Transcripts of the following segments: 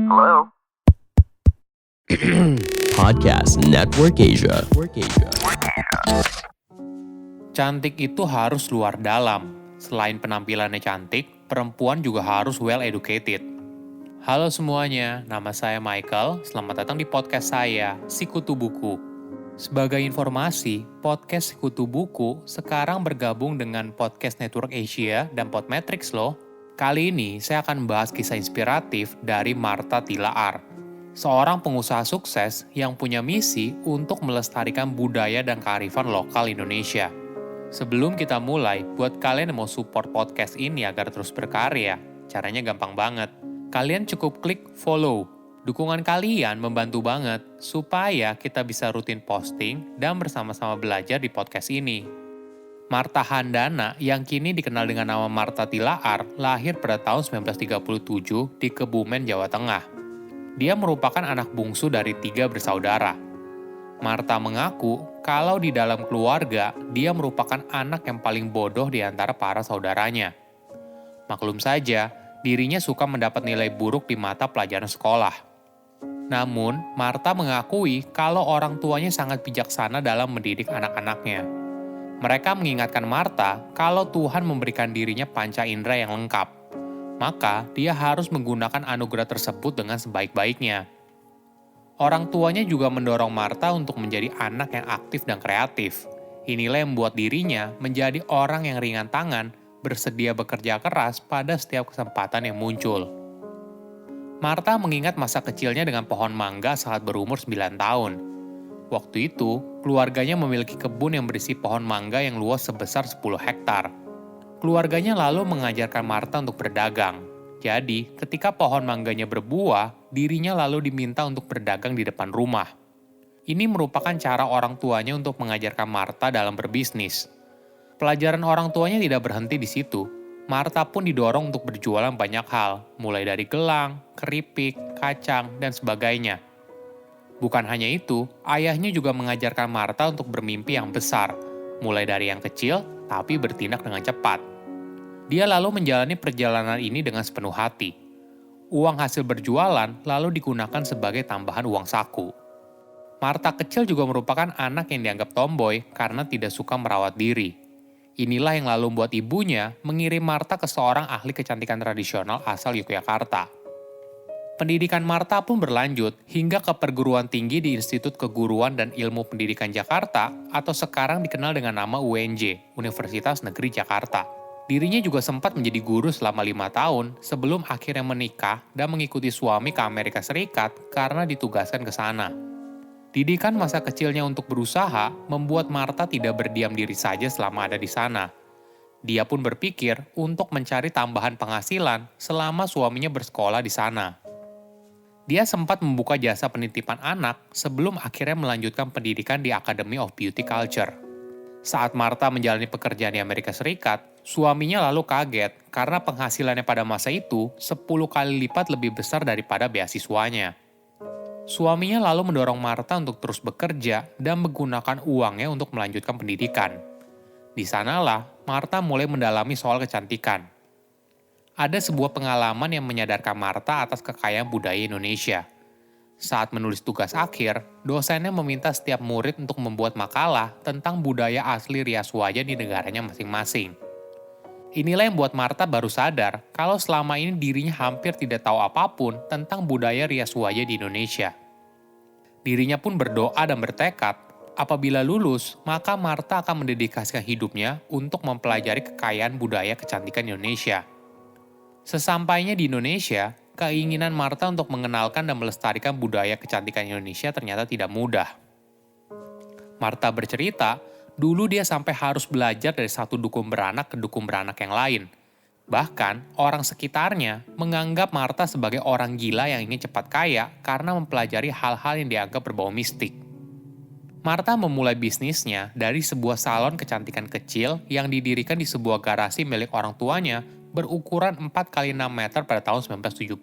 Hello? Podcast Network Asia. Cantik itu harus luar dalam. Selain penampilannya cantik, perempuan juga harus well educated. Halo semuanya, nama saya Michael. Selamat datang di podcast saya, Sikutu Buku. Sebagai informasi, podcast Sikutu Buku sekarang bergabung dengan Podcast Network Asia dan Podmetrics loh. Kali ini saya akan membahas kisah inspiratif dari Martha Tilaar, seorang pengusaha sukses yang punya misi untuk melestarikan budaya dan kearifan lokal Indonesia. Sebelum kita mulai, buat kalian yang mau support podcast ini agar terus berkarya, caranya gampang banget. Kalian cukup klik follow. Dukungan kalian membantu banget supaya kita bisa rutin posting dan bersama-sama belajar di podcast ini. Martha Handana yang kini dikenal dengan nama Martha Tilaar lahir pada tahun 1937 di Kebumen, Jawa Tengah. Dia merupakan anak bungsu dari 3 bersaudara. Martha mengaku kalau di dalam keluarga, dia merupakan anak yang paling bodoh di antara para saudaranya. Maklum saja, dirinya suka mendapat nilai buruk di mata pelajaran sekolah. Namun, Martha mengakui kalau orang tuanya sangat bijaksana dalam mendidik anak-anaknya. Mereka mengingatkan Martha kalau Tuhan memberikan dirinya panca indera yang lengkap. Maka, dia harus menggunakan anugerah tersebut dengan sebaik-baiknya. Orang tuanya juga mendorong Martha untuk menjadi anak yang aktif dan kreatif. Inilah yang membuat dirinya menjadi orang yang ringan tangan, bersedia bekerja keras pada setiap kesempatan yang muncul. Martha mengingat masa kecilnya dengan pohon mangga saat berumur 9 tahun. Waktu itu, keluarganya memiliki kebun yang berisi pohon mangga yang luas sebesar 10 hektar. Keluarganya lalu mengajarkan Martha untuk berdagang. Jadi, ketika pohon mangganya berbuah, dirinya lalu diminta untuk berdagang di depan rumah. Ini merupakan cara orang tuanya untuk mengajarkan Martha dalam berbisnis. Pelajaran orang tuanya tidak berhenti di situ. Martha pun didorong untuk berjualan banyak hal, mulai dari gelang, keripik, kacang, dan sebagainya. Bukan hanya itu, ayahnya juga mengajarkan Martha untuk bermimpi yang besar, mulai dari yang kecil, tapi bertindak dengan cepat. Dia lalu menjalani perjalanan ini dengan sepenuh hati. Uang hasil berjualan lalu digunakan sebagai tambahan uang saku. Martha kecil juga merupakan anak yang dianggap tomboy karena tidak suka merawat diri. Inilah yang lalu membuat ibunya mengirim Martha ke seorang ahli kecantikan tradisional asal Yogyakarta. Pendidikan Martha pun berlanjut hingga ke perguruan tinggi di Institut Keguruan dan Ilmu Pendidikan Jakarta atau sekarang dikenal dengan nama UNJ, Universitas Negeri Jakarta. Dirinya juga sempat menjadi guru selama 5 tahun sebelum akhirnya menikah dan mengikuti suami ke Amerika Serikat karena ditugaskan ke sana. Didikan masa kecilnya untuk berusaha membuat Martha tidak berdiam diri saja selama ada di sana. Dia pun berpikir untuk mencari tambahan penghasilan selama suaminya bersekolah di sana. Dia sempat membuka jasa penitipan anak sebelum akhirnya melanjutkan pendidikan di Academy of Beauty Culture. Saat Martha menjalani pekerjaan di Amerika Serikat, suaminya lalu kaget karena penghasilannya pada masa itu 10 kali lipat lebih besar daripada beasiswanya. Suaminya lalu mendorong Martha untuk terus bekerja dan menggunakan uangnya untuk melanjutkan pendidikan. Di sanalah Martha mulai mendalami soal kecantikan. Ada sebuah pengalaman yang menyadarkan Martha atas kekayaan budaya Indonesia. Saat menulis tugas akhir, dosennya meminta setiap murid untuk membuat makalah tentang budaya asli rias wajah di negaranya masing-masing. Inilah yang membuat Martha baru sadar kalau selama ini dirinya hampir tidak tahu apapun tentang budaya rias wajah di Indonesia. Dirinya pun berdoa dan bertekad, apabila lulus, maka Martha akan mendedikasikan hidupnya untuk mempelajari kekayaan budaya kecantikan Indonesia. Sesampainya di Indonesia, keinginan Martha untuk mengenalkan dan melestarikan budaya kecantikan Indonesia ternyata tidak mudah. Martha bercerita, dulu dia sampai harus belajar dari satu dukun beranak ke dukun beranak yang lain. Bahkan, orang sekitarnya menganggap Martha sebagai orang gila yang ingin cepat kaya karena mempelajari hal-hal yang dianggap berbau mistik. Martha memulai bisnisnya dari sebuah salon kecantikan kecil yang didirikan di sebuah garasi milik orang tuanya berukuran 4x6 meter pada tahun 1970.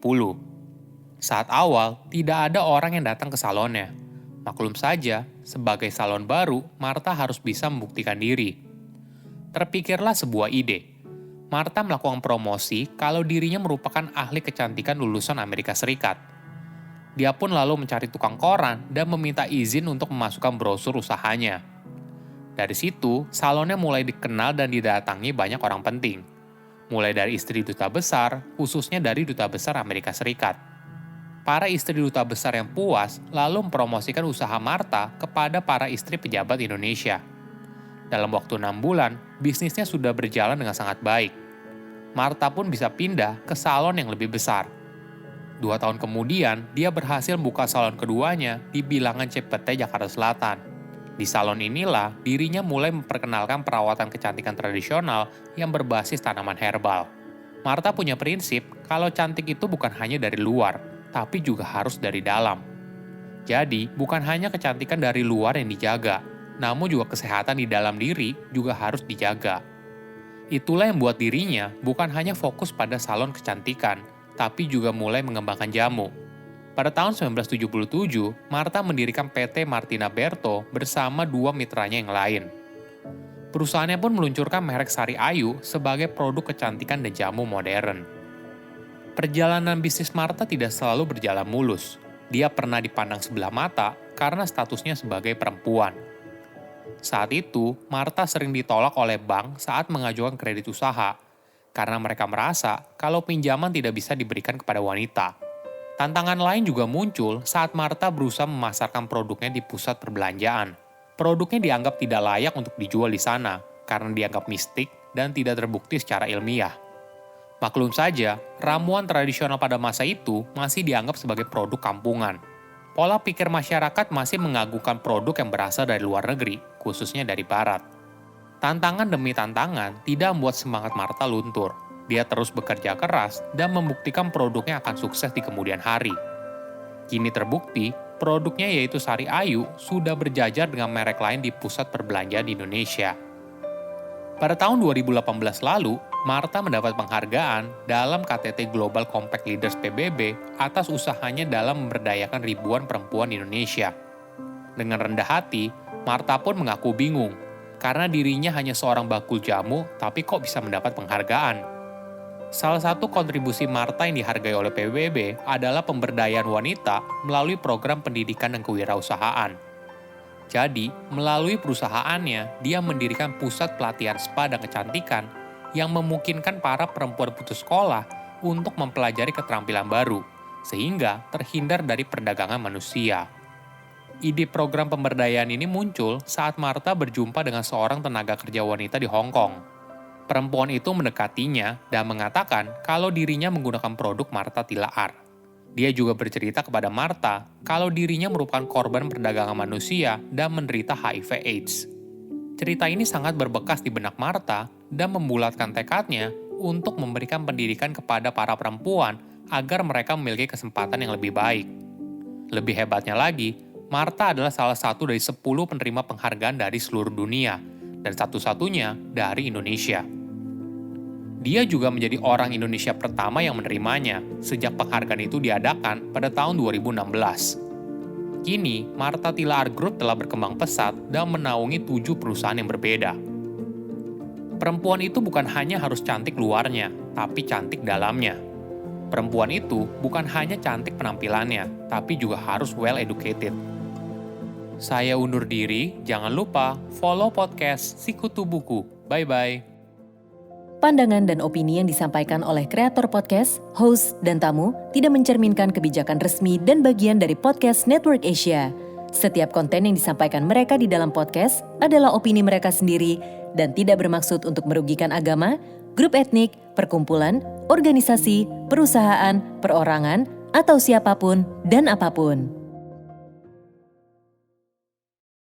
Saat awal, tidak ada orang yang datang ke salonnya. Maklum saja, sebagai salon baru, Martha harus bisa membuktikan diri. Terpikirlah sebuah ide. Martha melakukan promosi kalau dirinya merupakan ahli kecantikan lulusan Amerika Serikat. Dia pun lalu mencari tukang koran dan meminta izin untuk memasukkan brosur usahanya. Dari situ, salonnya mulai dikenal dan didatangi banyak orang penting. Mulai dari istri duta besar, khususnya dari duta besar Amerika Serikat. Para istri duta besar yang puas lalu mempromosikan usaha Martha kepada para istri pejabat Indonesia. Dalam waktu 6 bulan, bisnisnya sudah berjalan dengan sangat baik. Martha pun bisa pindah ke salon yang lebih besar. 2 tahun kemudian, dia berhasil membuka salon keduanya di bilangan Cipete, Jakarta Selatan. Di salon inilah, dirinya mulai memperkenalkan perawatan kecantikan tradisional yang berbasis tanaman herbal. Martha punya prinsip kalau cantik itu bukan hanya dari luar, tapi juga harus dari dalam. Jadi, bukan hanya kecantikan dari luar yang dijaga, namun juga kesehatan di dalam diri juga harus dijaga. Itulah yang membuat dirinya bukan hanya fokus pada salon kecantikan, tapi juga mulai mengembangkan jamu. Pada tahun 1977, Martha mendirikan PT Martina Berto bersama 2 mitranya yang lain. Perusahaannya pun meluncurkan merek Sari Ayu sebagai produk kecantikan dan jamu modern. Perjalanan bisnis Martha tidak selalu berjalan mulus. Dia pernah dipandang sebelah mata karena statusnya sebagai perempuan. Saat itu, Martha sering ditolak oleh bank saat mengajukan kredit usaha, karena mereka merasa kalau pinjaman tidak bisa diberikan kepada wanita. Tantangan lain juga muncul saat Martha berusaha memasarkan produknya di pusat perbelanjaan. Produknya dianggap tidak layak untuk dijual di sana, karena dianggap mistik dan tidak terbukti secara ilmiah. Maklum saja, ramuan tradisional pada masa itu masih dianggap sebagai produk kampungan. Pola pikir masyarakat masih mengagungkan produk yang berasal dari luar negeri, khususnya dari barat. Tantangan demi tantangan tidak membuat semangat Martha luntur. Dia terus bekerja keras dan membuktikan produknya akan sukses di kemudian hari. Kini terbukti, produknya yaitu Sari Ayu sudah berjajar dengan merek lain di pusat perbelanjaan di Indonesia. Pada tahun 2018 lalu, Martha mendapat penghargaan dalam KTT Global Compact Leaders PBB atas usahanya dalam memberdayakan ribuan perempuan di Indonesia. Dengan rendah hati, Martha pun mengaku bingung, karena dirinya hanya seorang bakul jamu, tapi kok bisa mendapat penghargaan. Salah satu kontribusi Martha yang dihargai oleh PBB adalah pemberdayaan wanita melalui program pendidikan dan kewirausahaan. Jadi, melalui perusahaannya, dia mendirikan pusat pelatihan spa dan kecantikan yang memungkinkan para perempuan putus sekolah untuk mempelajari keterampilan baru, sehingga terhindar dari perdagangan manusia. Ide program pemberdayaan ini muncul saat Martha berjumpa dengan seorang tenaga kerja wanita di Hong Kong. Perempuan itu mendekatinya dan mengatakan kalau dirinya menggunakan produk Martha Tilaar. Dia juga bercerita kepada Martha kalau dirinya merupakan korban perdagangan manusia dan menderita HIV/AIDS. Cerita ini sangat berbekas di benak Martha dan membulatkan tekadnya untuk memberikan pendidikan kepada para perempuan agar mereka memiliki kesempatan yang lebih baik. Lebih hebatnya lagi, Martha adalah salah satu dari 10 penerima penghargaan dari seluruh dunia, dan satu-satunya dari Indonesia. Dia juga menjadi orang Indonesia pertama yang menerimanya sejak penghargaan itu diadakan pada tahun 2016. Kini, Martha Tilaar Group telah berkembang pesat dan menaungi 7 perusahaan yang berbeda. Perempuan itu bukan hanya harus cantik luarnya, tapi cantik dalamnya. Perempuan itu bukan hanya cantik penampilannya, tapi juga harus well educated. Saya undur diri, jangan lupa follow podcast Sikutu Buku. Bye-bye. Pandangan dan opini yang disampaikan oleh kreator podcast, host, dan tamu tidak mencerminkan kebijakan resmi dan bagian dari podcast Network Asia. Setiap konten yang disampaikan mereka di dalam podcast adalah opini mereka sendiri dan tidak bermaksud untuk merugikan agama, grup etnik, perkumpulan, organisasi, perusahaan, perorangan, atau siapapun dan apapun.